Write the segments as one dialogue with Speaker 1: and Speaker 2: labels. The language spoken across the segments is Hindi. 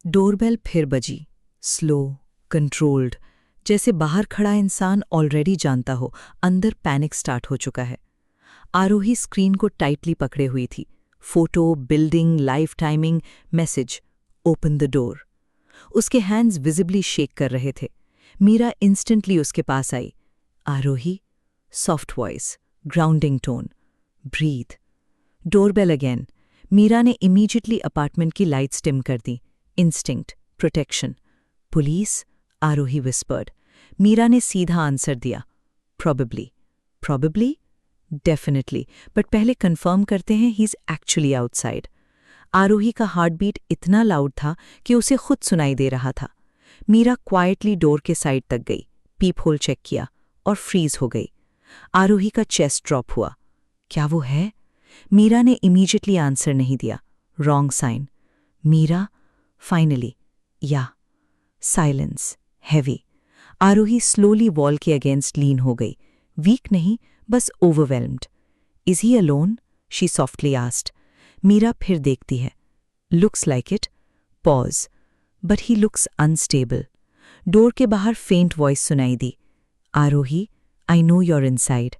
Speaker 1: डोरबेल फिर बजी, स्लो, कंट्रोल्ड, जैसे बाहर खड़ा इंसान ऑलरेडी जानता हो अंदर पैनिक स्टार्ट हो चुका है। आरोही स्क्रीन को टाइटली पकड़े हुई थी। Photo, building, live timing, message, open the door. उसके हैंड्स विजिबली शेक कर रहे थे। मीरा इंस्टेंटली उसके पास आई। Aarohi, soft voice, grounding tone, breath. Doorbell again. Meera ने इमीडिएटली अपार्टमेंट की लाइट्स डिम कर दी। Instinct, protection. Police? Aarohi whispered. मीरा ने सीधा आंसर दिया, प्रॉबेबली। प्रॉबेबली? डेफिनेटली, बट पहले कंफर्म करते हैं he is actually outside. Aarohi का हार्ट बीट इतना लाउड था कि उसे खुद सुनाई दे रहा था। मीरा क्वाइटली डोर के साइड तक गई, पीप होल चेक किया और फ्रीज हो गई। आरोही का चेस्ट ड्रॉप हुआ। क्या वो है? मीरा ने इमीडिएटली आंसर नहीं दिया। Wrong sign. Meera, finally, yeah. Silence, heavy. Aarohi slowly wall के अगेंस्ट लीन हो गई, वीक नहीं, बस overwhelmed. Is he alone? She softly asked. Meera फिर देखती है। Looks like it. Pause. But he looks unstable. Door के बाहर फेंट वॉइस सुनाई दी। Aarohi, I know you're inside.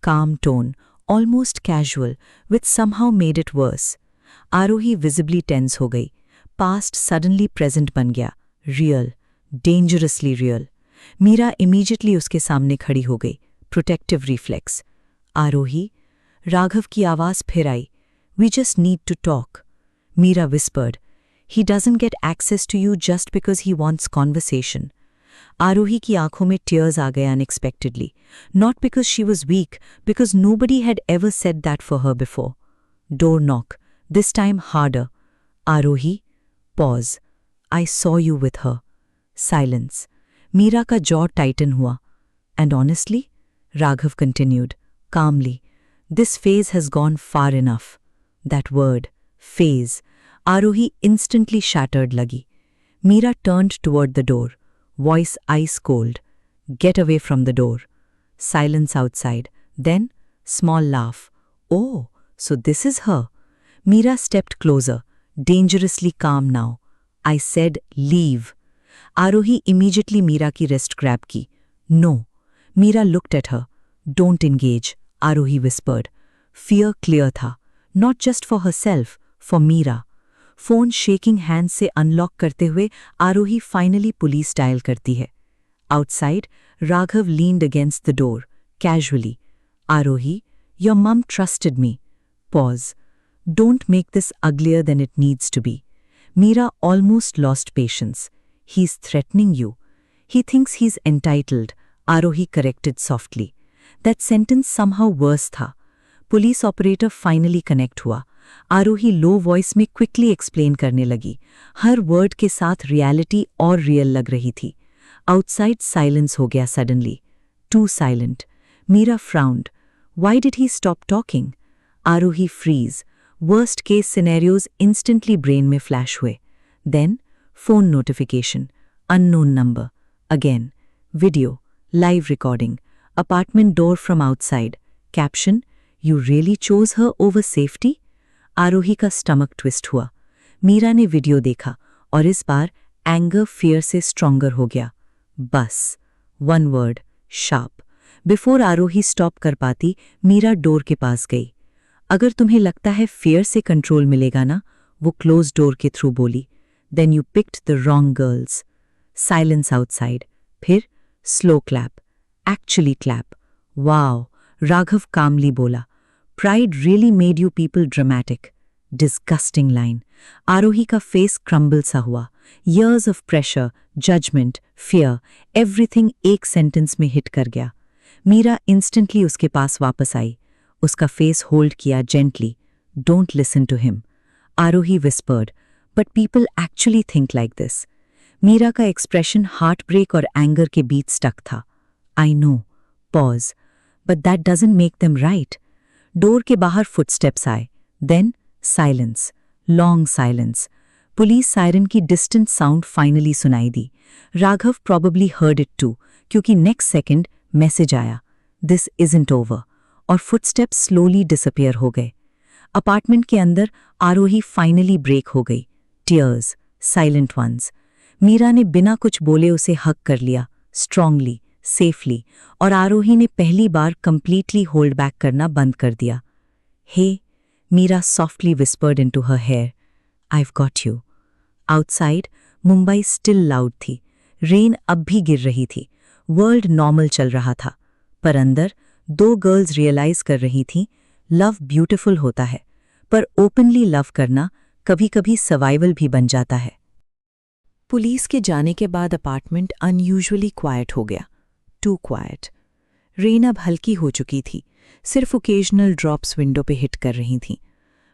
Speaker 1: Calm tone, almost casual, which somehow made it worse. Aarohi visibly tense हो गई। पास्ट सडनली प्रेजेंट बन गया। Real, dangerously real. Meera immediately उसके सामने खड़ी हो गई, प्रोटेक्टिव रिफ्लेक्स। आरोही, राघव की आवाज़ फिर आई। We just need to talk. Meera whispered, he doesn't get access to you just because he wants conversation. Aarohi की आंखों में टीयर्स आ गए unexpectedly, not because she was weak, because nobody had ever said that for her before. Door knock, this time harder. Aarohi, pause. I saw you with her. Silence. Meera का जॉ टाइटन हुआ। And honestly, Raghav continued, calmly, this phase has gone far enough. That word, phase, Arohi instantly shattered lagi. Meera turned toward the door, voice ice cold. Get away from the door. Silence outside. Then, small laugh. Oh, so this is her. Meera stepped closer, dangerously calm now. I said, leave. Arohi immediately Meera ki wrist grab ki. No. Meera looked at her. Don't engage, Arohi whispered. Fear clear tha, not just for herself, for Meera. Phone shaking hand से अनलॉक करते हुए आरोही फाइनली पुलिस डायल करती है। Outside, Raghav leaned against the door, casually. Aarohi, your mum trusted me. Pause. Don't make this uglier than it needs to be. Meera almost lost patience. He is threatening you. He thinks he is entitled, Aarohi corrected softly. That sentence somehow worse था। पुलिस ऑपरेटर फाइनली कनेक्ट हुआ। आरोही लो वॉइस में क्विकली एक्सप्लेन करने लगी। हर वर्ड के साथ रियलिटी और रियल लग रही थी। आउटसाइड साइलेंस हो गया suddenly, too silent. Meera frowned. Why did he stop talking? Aarohi freeze. Worst case scenarios instantly brain में फ्लैश हुए। Then phone notification, unknown number, again video, live recording, apartment door from outside, caption, you really chose her over safety? Aarohi का स्टमक ट्विस्ट हुआ। मीरा ने वीडियो देखा और इस बार एंगर फियर से स्ट्रॉन्गर हो गया। बस, वन वर्ड, शार्प। बिफोर आरोही स्टॉप कर पाती, मीरा डोर के पास गई। अगर तुम्हें लगता है फियर से कंट्रोल मिलेगा ना, वो क्लोज डोर के थ्रू बोली। Then you picked the wrong girls. Silence outside. फिर slow clap, actually clap. Wow, Raghav calmly बोला। Pride really made you people dramatic. Disgusting line. आरोही का फेस क्रम्बल सा हुआ। Years of pressure, judgment, fear, everything एक सेंटेंस में हिट कर गया। मीरा इंस्टेंटली उसके पास वापस आई। उसका फेस होल्ड किया gently. Don't listen to him. Aarohi whispered, but people actually think like this. Meera का एक्सप्रेशन हार्ट ब्रेक और एंगर के बीच स्टक था। I know. Pause. But that doesn't make them right. Door के बाहर फुटस्टेप्स आए। Then silence, long silence. Police siren की डिस्टेंट साउंड फाइनली सुनाई दी। Raghav probably heard it too, क्योंकि नेक्स्ट सेकंड मैसेज आया, दिस इजंट ओवर, और फुटस्टेप्स स्लोली डिसअपियर हो गए। अपार्टमेंट के अंदर आरोही फाइनली ब्रेक हो गई। Tears, silent once. मीरा ने बिना कुछ बोले उसे हक कर लिया, स्ट्रांगली, सेफली, और आरोही ने पहली बार कंप्लीटली होल्ड बैक करना बंद कर दिया। Hey, Meera softly whispered into her hair, I've got you. Outside Mumbai still loud थी। रेन अब भी गिर रही थी। वर्ल्ड नॉर्मल चल रहा था। पर अंदर दो गर्ल्स रियलाइज कर रही थीं, लव ब्यूटीफुल होता है, पर ओपनली लव करना कभी-कभी सर्वाइवल भी बन जाता है। पुलिस के जाने के बाद अपार्टमेंट अनयूजुअली क्वाइट हो गया। To quite. रेन अब हल्की हो चुकी थी, सिर्फ ओकेजनल ड्रॉप्स विंडो पे हिट कर रही थीं।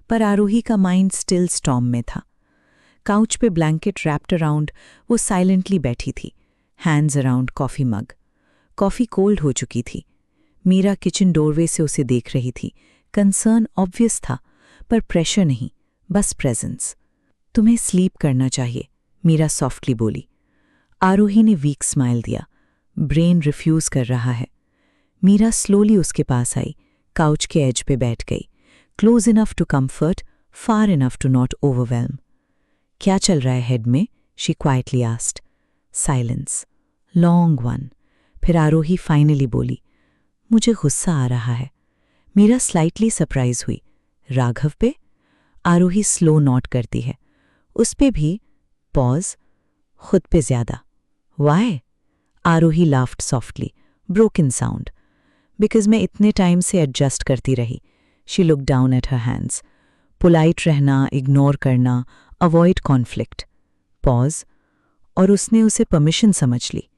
Speaker 1: पर आरोही का माइंड स्टिल स्टॉर्म में था। काउच पे ब्लैंकेट रैप्ड अराउंड वो साइलेंटली बैठी थी, hands around coffee mug. Coffee cold हो चुकी थी। मीरा किचन डोरवे से उसे देख रही थी। कंसर्न ऑब्वियस था, पर प्रेशर नहीं, बस प्रेजेंस। तुम्हें स्लीप करना चाहिए, मीरा सॉफ्टली बोली। आरोही ने वीक स्माइल दिया। ब्रेन रिफ्यूज कर रहा है। मीरा स्लोली उसके पास आई, काउच के एज पे बैठ गई। Close enough to comfort, far enough to not overwhelm. क्या चल रहा है हेड में? She quietly asked. Silence, long one. फिर आरोही फाइनली बोली, मुझे गुस्सा आ रहा है। मीरा स्लाइटली सरप्राइज हुई। राघव पे? आरोही स्लो नोट करती है। उस पे भी? पॉज। खुद पे ज्यादा। Why? Aarohi laughed softly, broken sound. Because मैं इतने टाइम से एडजस्ट करती रही। She look down at her hands. Polite रहना, इग्नोर करना, अवॉइड कॉन्फ्लिक्ट। पॉज। और उसने उसे परमिशन समझ ली।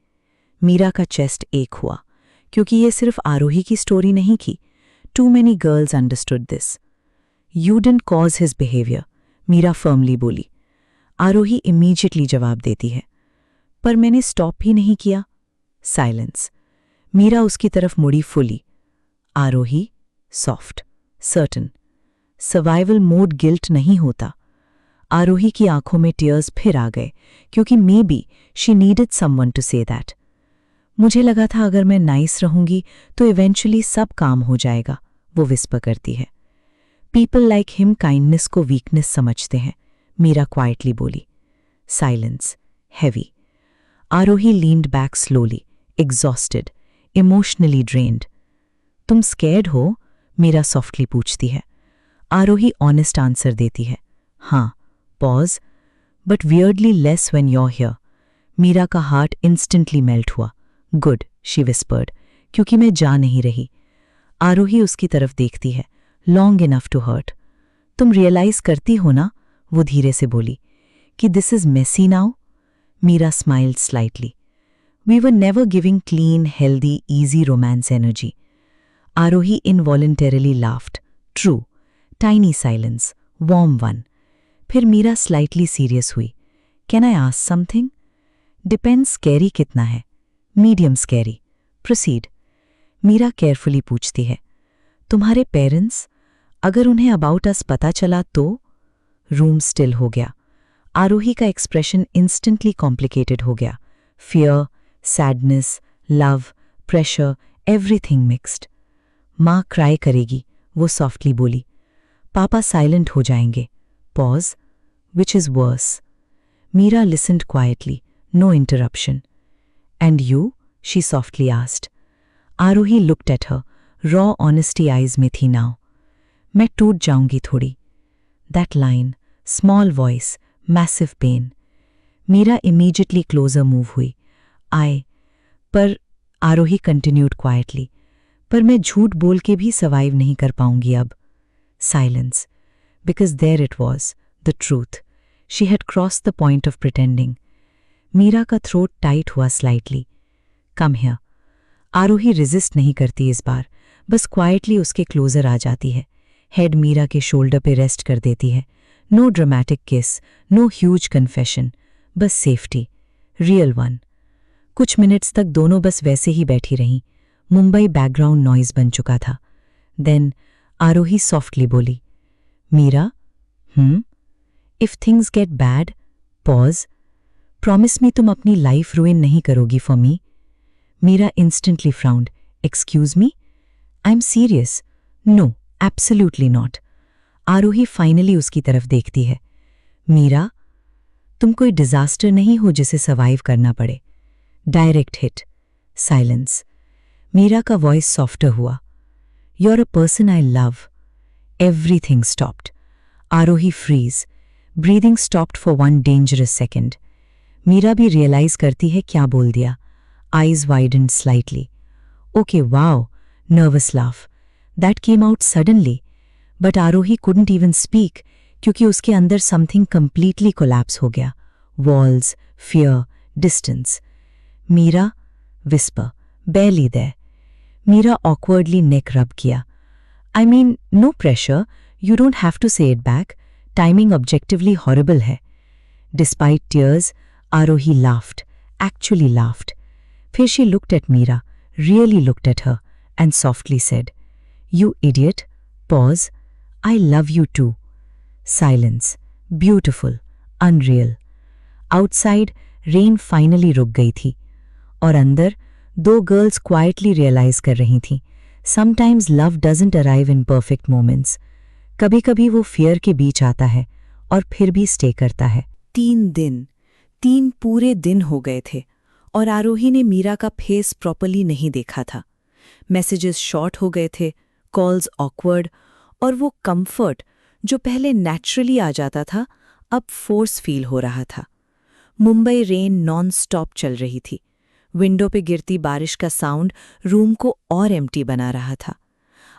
Speaker 1: मीरा का चेस्ट एक हुआ, क्योंकि ये सिर्फ आरोही की स्टोरी नहीं थी। Too many girls understood this. You didn't cause his behaviour, Meera firmly बोली। आरोही इमीजिएटली जवाब देती है, पर मैंने स्टॉप ही नहीं किया। साइलेंस। मीरा उसकी तरफ मुड़ी fully. Aarohi, soft, certain. Survival mode guilt नहीं होता। आरोही की आंखों में टीयर्स फिर आ गए, क्योंकि maybe she needed someone to say that. मुझे लगा था अगर मैं नाइस रहूंगी तो इवेंचुअली सब काम हो जाएगा, वो विस्पर करती है। पीपल लाइक हिम काइंडनेस को वीकनेस समझते हैं, मीरा क्वाइटली बोली। Silence, heavy. Aarohi leaned back slowly, exhausted, emotionally drained. तुम स्कैर्ड हो? मीरा सॉफ्टली पूछती है। आरोही ऑनेस्ट आंसर देती है, हाँ। Pause. But weirdly less when you are here. Meera का हार्ट इंस्टेंटली मेल्ट हुआ। गुड, शी विस्पर्ड, क्योंकि मैं जा नहीं रही। आरोही उसकी तरफ देखती है, लॉन्ग इनफ टू हर्ट। तुम रियलाइज करती हो ना, वो धीरे से बोली, कि this is messy now? Meera smiled slightly. We were never giving clean, healthy, easy romance energy. Aarohi involuntarily laughed. True. Tiny silence, warm one. फिर मीरा स्लाइटली सीरियस हुई। Can I ask something? Depends scary कितना है। Medium scary. Proceed. Meera carefully पूछती है, तुम्हारे पेरेंट्स, अगर उन्हें अबाउट अस पता चला तो? रूम स्टिल हो गया। आरोही का एक्सप्रेशन इंस्टेंटली कॉम्प्लिकेटेड हो गया। Fear, sadness, love, pressure, everything mixed. माँ क्राई करेगी, वो सॉफ्टली बोली। पापा साइलेंट हो जाएंगे। Pause. Which is worse? Meera listened quietly, no interruption. And you? She softly asked. Aarohi looked at her, raw honesty eyes में थी नाउ। मैं टूट जाऊंगी थोड़ी। That line, small voice, massive pain. Meera immediately closer move हुई। आए, पर आरोही कंटिन्यूड क्वाइटली, पर मैं झूठ बोल के भी सर्वाइव नहीं कर पाऊंगी अब। Silence, because there it was, the truth. She had crossed the point of pretending. Meera का थ्रोट टाइट हुआ slightly. Come here. Aarohi resist नहीं करती इस बार, बस क्वाइटली उसके क्लोजर आ जाती है। हेड मीरा के शोल्डर पे रेस्ट कर देती है। नो ड्रामेटिक किस, नो ह्यूज कन्फेशन, बस सेफ्टी, रियल वन। कुछ मिनट्स तक दोनों बस वैसे ही बैठी रहीं। मुंबई बैकग्राउंड नॉइज बन चुका था। देन आरोही सॉफ्टली बोली, Meera, if things get bad, pause. Promise me तुम अपनी लाइफ रुइन नहीं करोगी for me? Meera instantly frowned. Excuse me? I am serious. No, absolutely not. Aarohi finally उसकी तरफ देखती है। मीरा, तुम कोई डिजास्टर नहीं हो जिसे सर्वाइव करना पड़े। Direct hit. साइलेंस। मीरा का वॉइस सॉफ्टर हुआ। You are a person I love. Everything stopped. Aarohi freeze. Breathing stopped for one dangerous second. Meera भी रियलाइज करती है क्या बोल दिया। Eyes widen slightly. Okay wow. Nervous laugh. That came out suddenly. But Aarohi couldn't even speak क्योंकि उसके अंदर समथिंग कंप्लीटली कोलैप्स हो गया। Walls, fear, distance. Meera, whisper, barely there. Meera awkwardly neck rub किया। I mean, no pressure, you don't have to say it back. Timing objectively horrible है। Despite tears, Arohi laughed, actually laughed. फिर she looked at Meera, really looked at her, and softly said, You idiot, pause, I love you too. Silence, beautiful, unreal. Outside, rain finally रुक गई थी, और अंदर दो गर्ल्स क्वाइटली रियलाइज कर रही थीं, sometimes love doesn't arrive in perfect moments. कभी कभी वो फियर के बीच आता है और फिर भी स्टे करता है। 3 पूरे दिन हो गए थे और आरोही ने मीरा का फेस प्रॉपर्ली नहीं देखा था। मैसेजेस शॉर्ट हो गए थे, कॉल्स ऑकवर्ड, और वो कंफर्ट जो पहले नेचुरली आ जाता था अब फोर्स फील हो रहा था। मुंबई रेन नॉन स्टॉप चल रही थी। विंडो पे गिरती बारिश का साउंड रूम को और एम्प्टी बना रहा था।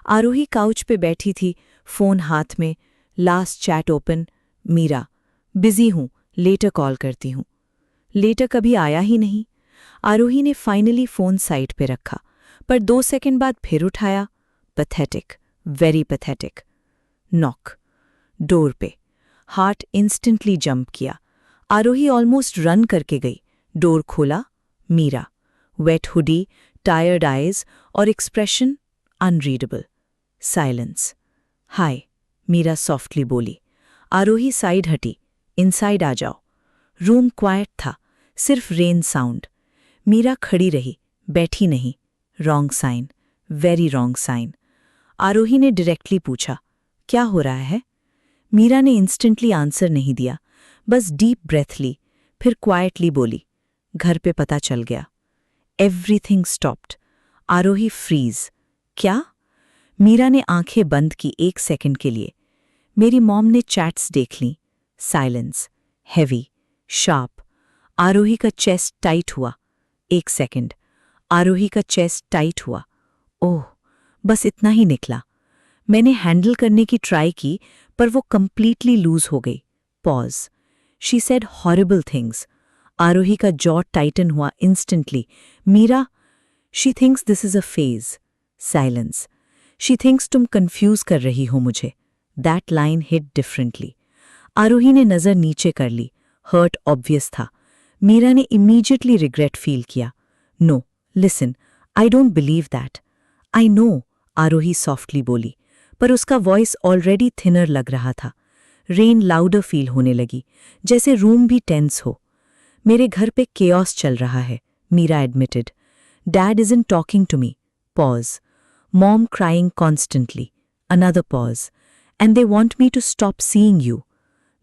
Speaker 1: आरोही काउच पे बैठी थी, फोन हाथ में, last chat open. Meera, busy हूं, लेटर कॉल करती हूं। लेटर कभी आया ही नहीं। आरोही ने फाइनली फोन साइड पे रखा, पर 2 सेकंड बाद फिर उठाया। Pathetic, very pathetic. Knock. Door पे। हार्ट इंस्टेंटली जंप किया। आरोही ऑलमोस्ट रन करके गई। डोर खोला। Meera, wet hoodie, tired eyes और expression unreadable. Silence. Hi, Meera softly बोली। आरोही साइड हटी। इनसाइड आ जाओ। रूम क्वाइट था, सिर्फ रेन साउंड। मीरा खड़ी रही, बैठी नहीं। Wrong sign, very wrong sign. Aarohi ने डायरेक्टली पूछा, क्या हो रहा है? मीरा ने इंस्टेंटली आंसर नहीं दिया, बस डीप ब्रेथ ली, फिर क्वाइटली बोली, घर पे पता चल गया। Everything stopped. आरोही फ्रीज। क्या? मीरा ने आंखें बंद की 1 सेकंड के लिए। मेरी मॉम ने चैट्स देख लीं। Silence, heavy, sharp. आरोही का चेस्ट टाइट हुआ। 1 सेकंड। आरोही का चेस्ट टाइट हुआ। ओह, बस इतना ही निकला। मैंने हैंडल करने की ट्राई की, पर वो कंप्लीटली लूज हो गई। Pause. She said horrible things. Aarohi का जॉ टाइटन हुआ instantly. Meera, she thinks this is a phase. Silence. She thinks तुम कंफ्यूज कर रही हो मुझे। That line hit differently. Aarohi ने नजर नीचे कर ली। हर्ट ऑब्वियस था। मीरा ने इमीडिएटली रिग्रेट फील किया। No, listen, I don't believe that. I know, Aarohi softly बोली, पर उसका वॉइस ऑलरेडी थिनर लग रहा था। रेन लाउडर फील होने लगी, जैसे रूम भी टेंस हो। मेरे घर पे केओस चल रहा है, Meera admitted. Dad isn't talking to me. Pause. Mom crying constantly. Another pause. And they want me to stop seeing you.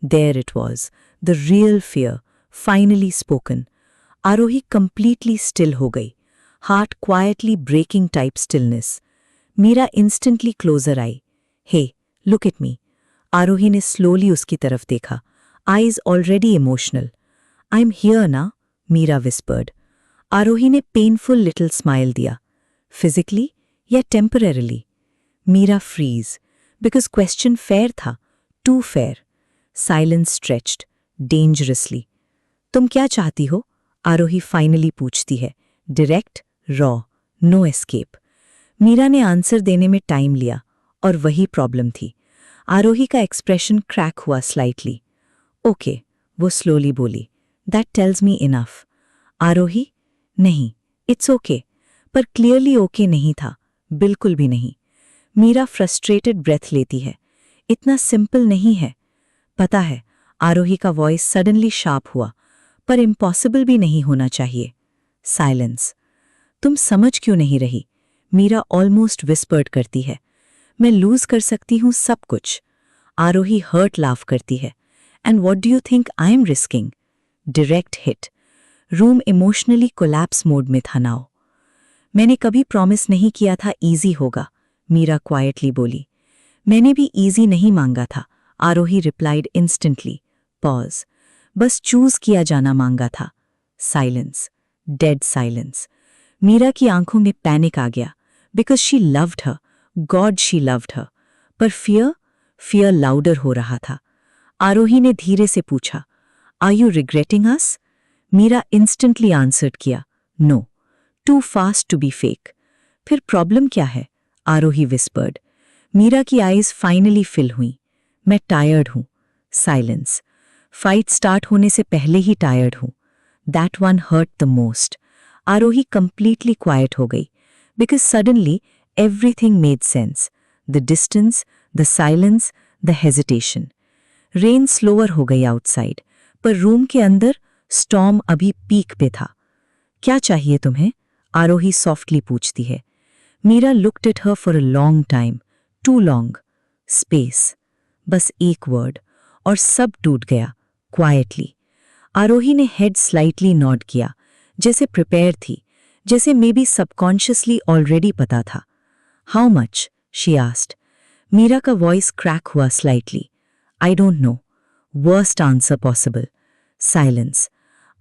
Speaker 1: There it was, the real fear, finally spoken. Aarohi completely still हो गई। Heart quietly breaking type stillness. Meera instantly closer आई। Hey, look at me. Aarohi ने स्लोली उसकी तरफ देखा, eyes already emotional. I am here ना, मीरा विस्पर्ड। आरोही ने पेनफुल लिटिल स्माइल दिया। फिजिकली या temporarily? Meera freeze, because question fair था, too fair. Silence stretched, dangerously. तुम क्या चाहती हो? आरोही फाइनली पूछती है, direct, raw, no escape. Meera ने आंसर देने में टाइम लिया, और वही प्रॉब्लम थी। आरोही का एक्सप्रेशन क्रैक हुआ स्लाइटली। ओके, वो स्लोली बोली, दैट टेल्स मी इनफ। आरोही, नहीं, इट्स ओके, पर क्लियरली ओके नहीं था, बिल्कुल भी नहीं। मीरा फ्रस्ट्रेटेड ब्रेथ लेती है। इतना सिंपल नहीं है। पता है, आरोही का वॉइस सडनली शार्प हुआ, पर इम्पॉसिबल भी नहीं होना चाहिए। साइलेंस। तुम समझ क्यों नहीं रही? मीरा ऑलमोस्ट विस्पर्ड करती है। मैं लूज कर सकती हूँ सब कुछ। आरोही हर्ट लाफ करती है। And what do you think I M risking? Direct hit. Room emotionally collapse mode में था नाउ। मैंने कभी प्रॉमिस नहीं किया था इजी होगा, मीरा क्वाइटली बोली। मैंने भी इजी नहीं मांगा था, आरोही रिप्लाइड इंस्टेंटली। पॉज। बस चूज किया जाना मांगा था। Silence, dead silence. मीरा की आंखों में पैनिक आ गया, because she loved her, God she loved her. पर फियर लाउडर हो रहा था। आरोही ने धीरे से पूछा, are you regretting us? Meera instantly answered किया, no, too fast to be fake. फिर प्रॉब्लम क्या है? आरोही विस्पर्ड। मीरा की आईज फाइनली फिल हुई। मैं टायर्ड हूं। साइलेंस। फाइट स्टार्ट होने से पहले ही टायर्ड हूं। That one hurt the most. Aarohi completely quiet हो गई, because suddenly everything made sense. The distance, the silence, the hesitation. Rain slower हो गई आउटसाइड, पर रूम के अंदर स्टॉर्म अभी पीक पे था। क्या चाहिए तुम्हें? आरोही सॉफ्टली पूछती है। Meera looked at her for a long time, too long. Space. बस एक वर्ड, और सब टूट गया, क्वाइटली। आरोही ने हेड स्लाइटली नॉड किया, जैसे प्रिपेयर थी, जैसे मे बी सबकॉन्शियसली ऑलरेडी पता था। How much? She asked. Meera का वॉइस क्रैक हुआ slightly. I don't know. Worst answer possible. Silence.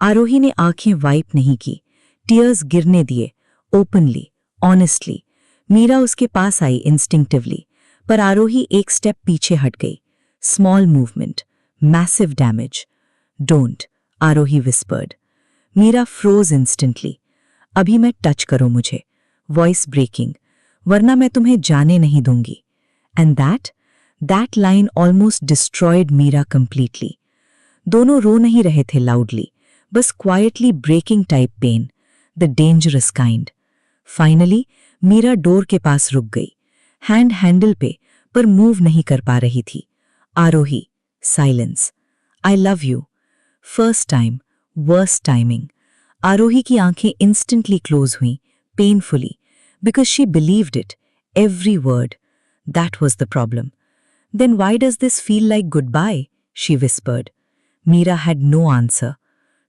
Speaker 1: Aarohi ने आंखें वाइप नहीं की, टीयर्स गिरने दिए, ओपनली, ऑनेस्टली। मीरा उसके पास आई इंस्टिंक्टिवली, पर आरोही एक स्टेप पीछे हट गई। Small movement, massive damage. Don't, Aarohi whispered. Meera froze instantly. अभी मैं टच करो मुझे, वॉइस ब्रेकिंग, वरना मैं तुम्हें जाने नहीं दूंगी। And that line almost destroyed Meera completely. दोनों रो नहीं रहे थे लाउडली, बस quietly breaking type pain, the dangerous kind. Finally Meera door के पास रुक गई, हैंड हैंडल पे, पर मूव नहीं कर पा रही थी। Aarohi, silence. I love you. First time, worst timing. Aarohi की आंखें इंस्टेंटली क्लोज हुईं, painfully, because she believed it, every word. That was the problem. Then why does this feel like goodbye? She whispered. Meera had no answer.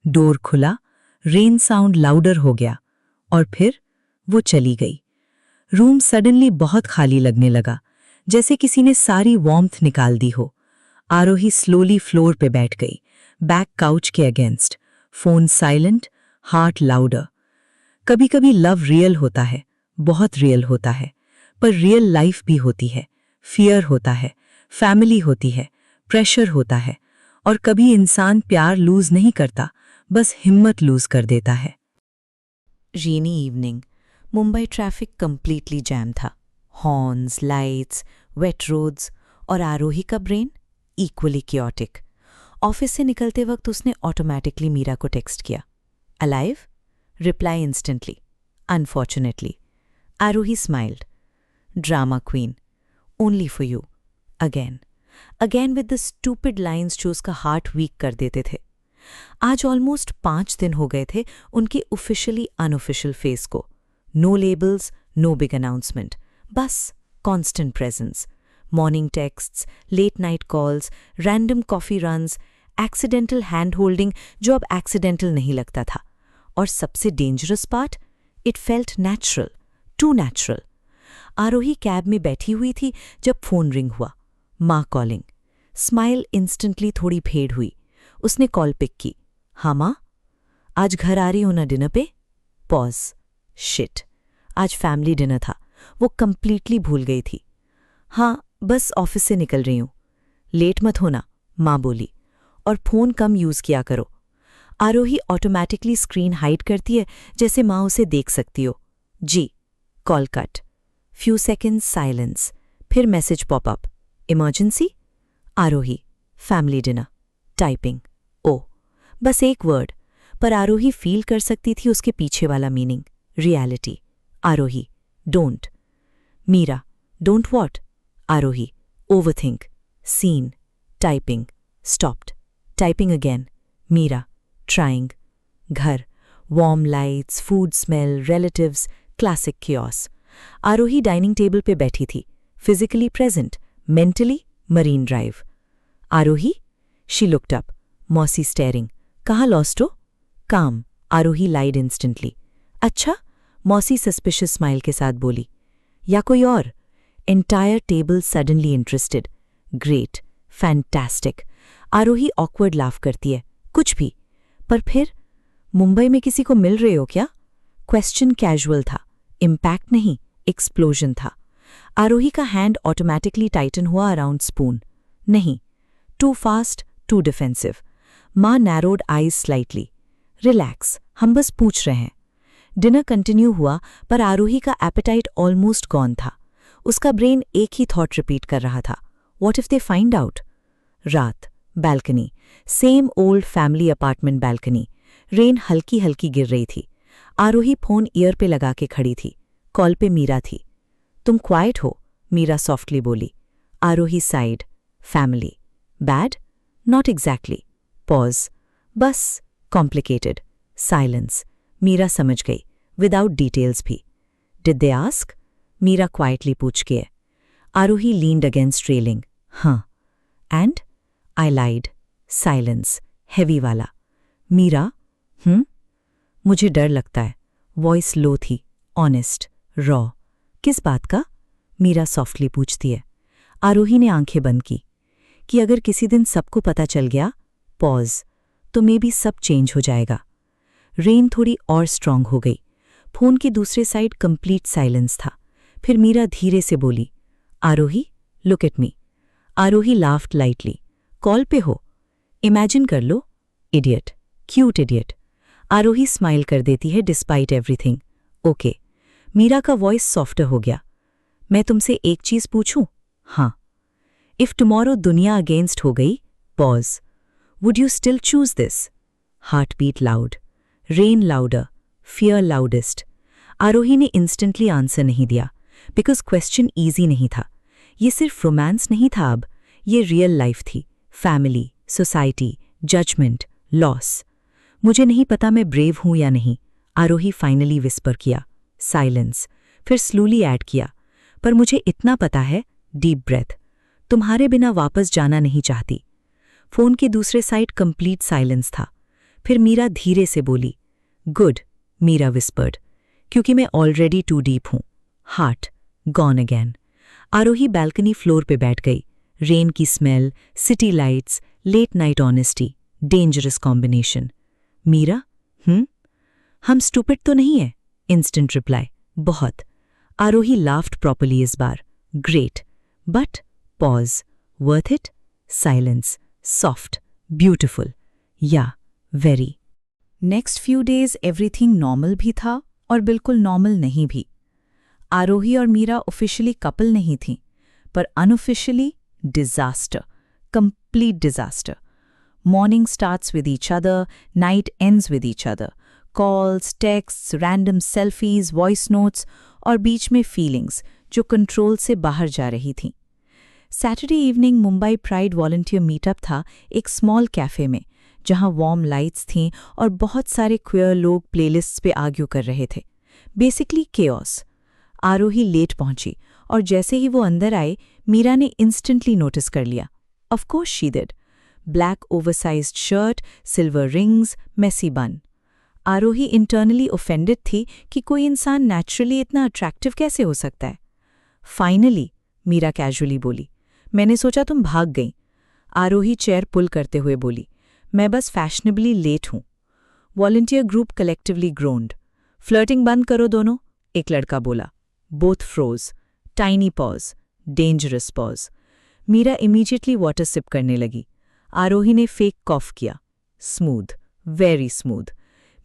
Speaker 1: Door खुला, रेन साउंड लाउडर हो गया, और फिर वो चली गई। रूम सडनली बहुत खाली लगने लगा, जैसे किसी ने सारी वार्मथ निकाल दी हो। आरोही स्लोली फ्लोर पे बैठ गई, बैक काउच के against, phone silent, heart louder. कभी कभी लव रियल होता है, बहुत रियल होता है, पर रियल लाइफ भी होती है, फियर होता है, फैमिली होती है, प्रेशर होता है, और कभी इंसान प्यार लूज नहीं करता, बस हिम्मत लूज कर देता है। Rainy evening, Mumbai traffic completely jam था। हॉर्न्स, लाइट्स, वेट रोड्स, और आरोही का ब्रेन इक्वली क्योटिक। ऑफिस से निकलते वक्त उसने ऑटोमेटिकली मीरा को टेक्स्ट किया, alive? Reply instantly, unfortunately. Aarohi smiled, drama queen, only for you, again with the stupid lines जो उसका हार्ट वीक कर देते थे। आज ऑलमोस्ट 5 दिन हो गए थे उनके ऑफिशियली अनऑफिशियल फेस को। No labels, no big announcement, बस constant presence. Morning texts, late night calls, random coffee runs, accidental hand holding जो अब एक्सीडेंटल नहीं लगता था। और सबसे dangerous part, it felt natural, too natural. Aarohi cab में बैठी हुई थी जब फोन रिंग हुआ। माँ कॉलिंग। स्माइल इंस्टेंटली थोड़ी फेड हुई। उसने कॉल पिक की। हाँ माँ, आज घर आ रही हो ना डिनर पे? पॉज। शिट, आज फैमिली डिनर था, वो कंप्लीटली भूल गई थी। हाँ, बस ऑफिस से निकल रही हूँ। लेट मत होना, माँ बोली, और फोन कम यूज किया करो। आरोही ऑटोमेटिकली स्क्रीन हाइड करती है, जैसे माँ उसे देख सकती हो। जी। Call cut. Few seconds silence, फिर message popup, emergency? Aarohi, family dinner, typing. Oh, बस एक वर्ड, पर आरोही फील कर सकती थी उसके पीछे वाला meaning, reality. Aarohi, don't. Meera, don't what? Aarohi, overthink, seen, typing, stopped, typing again. Meera, trying. घर, warm lights, food smell, relatives, classic chaos. Aarohi dining table पे बैठी थी, physically present, mentally Marine Drive. Aarohi? She looked up, मौसी स्टेयरिंग, कहाँ लॉस्ट हो? काम, आरोही लाइड इंस्टेंटली। अच्छा, मौसी सस्पिशियस स्माइल के साथ बोली। या कोई और? Entire table suddenly interested. Great, fantastic. Aarohi awkward laugh करती है। कुछ भी। पर फिर मुंबई में किसी को मिल रहे हो क्या? क्वेश्चन कैजुअल था, इम्पैक्ट नहीं, एक्सप्लोजन था। आरोही का हैंड ऑटोमैटिकली टाइटन हुआ अराउंड स्पून। नहीं, टू फास्ट, टू डिफेंसिव। माँ नैरोड आईज स्लाइटली। रिलैक्स, हम बस पूछ रहे हैं। डिनर कंटिन्यू हुआ, पर आरोही का एपेटाइट ऑलमोस्ट गॉन था। उसका ब्रेन एक ही थॉट रिपीट कर रहा था, what if they find out? रात, balcony, same old family apartment balcony. Rain हल्की हल्की गिर रही थी। आरोही फोन ईयर पे लगा के खड़ी थी। कॉल पे मीरा थी। तुम क्वाइट हो, मीरा सॉफ्टली बोली। Aarohi side. Family bad? Not exactly. Pause. बस कॉम्प्लिकेटेड। साइलेंस। मीरा समझ गई, विदाउट डिटेल्स भी। Did they ask? Meera quietly पूछ के। Aarohi leaned against railing. हाँ। And? I lied. Silence, heavy वाला। मीरा? मुझे डर लगता है। वॉइस लो थी, ऑनेस्ट, रॉ। किस बात का? मीरा सॉफ्टली पूछती है। आरोही ने आंखें बंद की। कि अगर किसी दिन सबको पता चल गया, पॉज, तो मे बी सब चेंज हो जाएगा। रेन थोड़ी और स्ट्रांग हो गई। फोन की दूसरे साइड कंप्लीट साइलेंस था। फिर मीरा धीरे से बोली, Aarohi, look at me. Aarohi laughed lightly. Call पे हो? इमेजिन कर लो। Idiot, cute idiot. Aarohi smile कर देती है डिस्पाइट एवरीथिंग। ओके। मीरा का वॉइस सॉफ्टर हो गया। मैं तुमसे एक चीज पूछूं? हाँ। इफ टुमारो दुनिया अगेंस्ट हो गई, pause, would you still choose this? Heart beat loud. Rain louder. Fear loudest. Aarohi ने इंस्टेंटली आंसर नहीं दिया, बिकॉज क्वेश्चन ईजी नहीं था। ये सिर्फ रोमांस नहीं था अब, ये रियल लाइफ थी। Family, society, judgement, loss. मुझे नहीं पता मैं ब्रेव हूं या नहीं, आरोही फाइनली विस्पर किया। साइलेंस। फिर स्लोली ऐड किया, पर मुझे इतना पता है, डीप ब्रेथ, तुम्हारे बिना वापस जाना नहीं चाहती। फोन के दूसरे साइड कंप्लीट साइलेंस था। फिर मीरा धीरे से बोली, गुड, मीरा विस्पर्ड, क्योंकि मैं ऑलरेडी टू डीप हूं। Heart gone again. Aarohi balcony floor पे बैठ गई। रेन की smell, city lights, late night honesty, dangerous combination. Meera? हम स्टूपिड तो नहीं है? इंस्टेंट रिप्लाई, बहुत। आरोही लाफ्ड प्रॉपर्ली इस बार। Great, but pause, worth it? Silence, soft, beautiful, या very. Next few days everything normal भी था और बिल्कुल नॉर्मल नहीं भी। आरोही और मीरा ऑफिशियली कपल नहीं थीं, पर unofficially disaster, complete disaster. Morning starts with each other, night ends with each other. Calls, texts, random selfies, voice notes और बीच में फीलिंग्स जो कंट्रोल से बाहर जा रही थीं। Saturday evening Mumbai pride volunteer meetup था एक स्मॉल कैफे में, जहां वार्म लाइट्स थीं और बहुत सारे क्वेयर लोग प्लेलिस्ट्स पे आर्ग्यू कर रहे थे। Basically chaos. आरोही लेट पहुंची और जैसे ही वो अंदर आए, मीरा ने इंस्टेंटली नोटिस कर लिया। Of course she did. Black oversized shirt, silver rings, messy bun. Aarohi internally offended थी कि कोई इंसान नेचुरली इतना अट्रैक्टिव कैसे हो सकता है। फाइनली, मीरा कैजुअली बोली, मैंने सोचा तुम भाग गई। आरोही चेयर पुल करते हुए बोली, मैं बस फैशनेबली लेट हूं। Volunteer group collectively groaned. Flirting बंद करो दोनों, एक लड़का बोला। Both froze. Tiny pause, dangerous pause. Meera immediately water sip करने लगी। आरोही ने फेक कॉफ किया। Smooth, very smooth.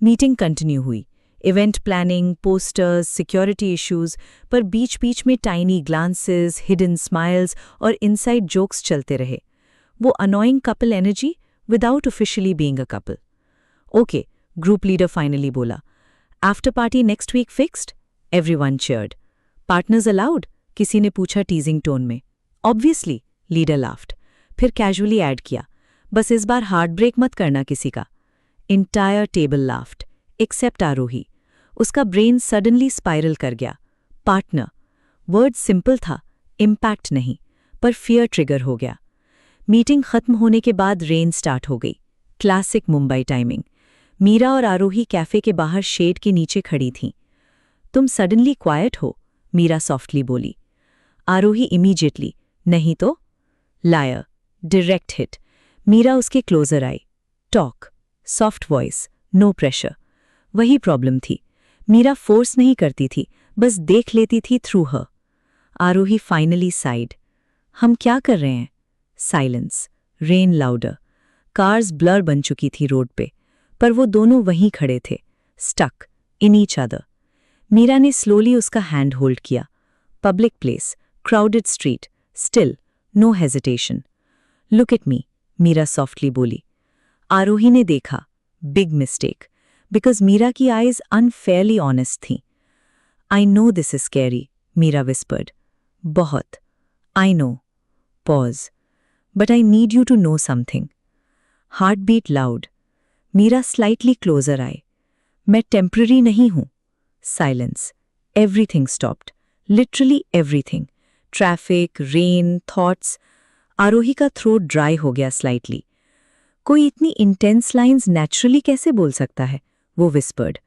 Speaker 1: Meeting continue हुई। Event planning, posters, security issues, पर बीच बीच में टाइनी ग्लांसेस, हिडन स्माइल्स और इनसाइड जोक्स चलते रहे। वो annoying couple energy without officially being a couple. Okay, group leader finally बोला, after party next week fixed? Everyone cheered. Partners allowed? किसी ने पूछा टीजिंग टोन में। Obviously, leader laughed. फिर कैजुअली ऐड किया, बस इस बार हार्ट ब्रेक मत करना किसी का। इंटायर टेबल लाफ्ड, एक्सेप्ट आरोही। उसका ब्रेन सडनली स्पाइरल कर गया। पार्टनर, वर्ड सिंपल था, इम्पैक्ट नहीं, पर फियर ट्रिगर हो गया। मीटिंग खत्म होने के बाद रेन स्टार्ट हो गई। Classic Mumbai timing. मीरा और आरोही कैफे के बाहर शेड के नीचे खड़ी थीं। तुम सडनली क्वाइट हो, मीरा सॉफ्टली बोली। आरोही इमीडिएटली, नहीं तो? Lawyer, direct hit. मीरा उसके क्लोजर आई। Talk, soft voice, no pressure. वही प्रॉब्लम थी, मीरा फोर्स नहीं करती थी, बस देख लेती थी थ्रू हर। आरोही फाइनली साइड। हम क्या कर रहे हैं? Silence, rain louder. Cars blur बन चुकी थी रोड पे, पर वो दोनों वहीं खड़े थे, stuck in each other. Meera ने स्लोली उसका हैंड होल्ड किया। Public place, crowded street, still, no hesitation. Look at me, Meera softly बोली। आरोही ने देखा, बिग मिस्टेक, बिकॉज मीरा की आईज अनफेयरली ऑनेस्ट थीं। I know this is scary, Meera whispered. बहुत। I know. Pause. But I need you to know something. Heart beat loud. Meera slightly closer आए। मैं टेम्पररी नहीं हूं। Silence. Everything stopped, literally everything. Traffic, rain, thoughts. Aarohi का थ्रोट ड्राई हो गया स्लाइटली। कोई इतनी इंटेंस लाइंस नेचुरली कैसे बोल सकता है? वो whispered.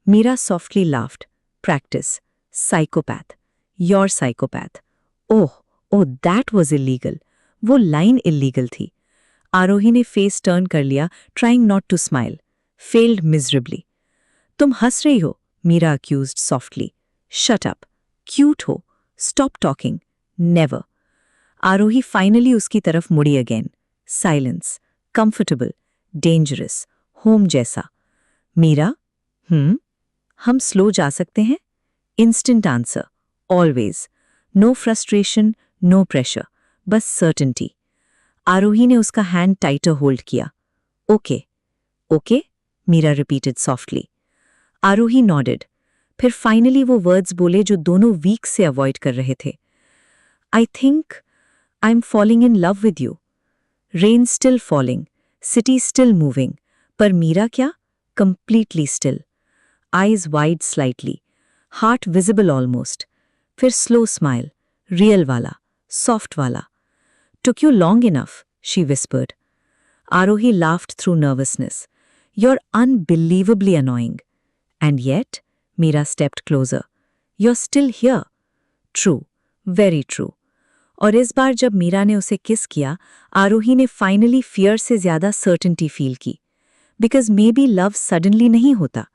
Speaker 1: Meera softly laughed. Practice. Psychopath. Your psychopath. Oh oh, that was illegal. वो लाइन इलीगल थी। आरोही ने फेस टर्न कर लिया, trying not to smile. Failed miserably. तुम हंस रही हो, Meera accused softly. Shut up. Cute हो। Stop talking. Never. Aarohi finally उसकी तरफ मुड़ी again. Silence, comfortable, dangerous, home जैसा। मीरा, हम स्लो जा सकते हैं? Instant answer, always. No frustration, no pressure, बस सर्टेनिटी। आरोही ने उसका हैंड टाइटर होल्ड किया। Okay, okay, Meera repeated softly. Aarohi nodded. फिर फाइनली वो वर्ड्स बोले जो दोनों वीक से अवॉइड कर रहे थे। I think I am falling in love with you. Rain still falling, city still moving, पर मीरा क्या? Completely still. Eyes wide slightly, heart visible almost. फिर स्लो स्माइल, रियल वाला, सॉफ्ट वाला। Took you long enough, she whispered. Arohi laughed through nervousness. You're unbelievably annoying. And yet, Meera stepped closer. You're still here. True, very true. और इस बार जब मीरा ने उसे किस किया, आरोही ने फाइनली फियर से ज्यादा सर्टेनिटी फील की। Because maybe love suddenly नहीं होता।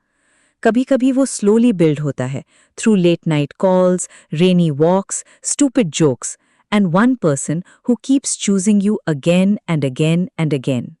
Speaker 1: कभी कभी वो स्लोली बिल्ड होता है, through late night calls, rainy walks, stupid jokes, and one person who keeps choosing you again and again and again.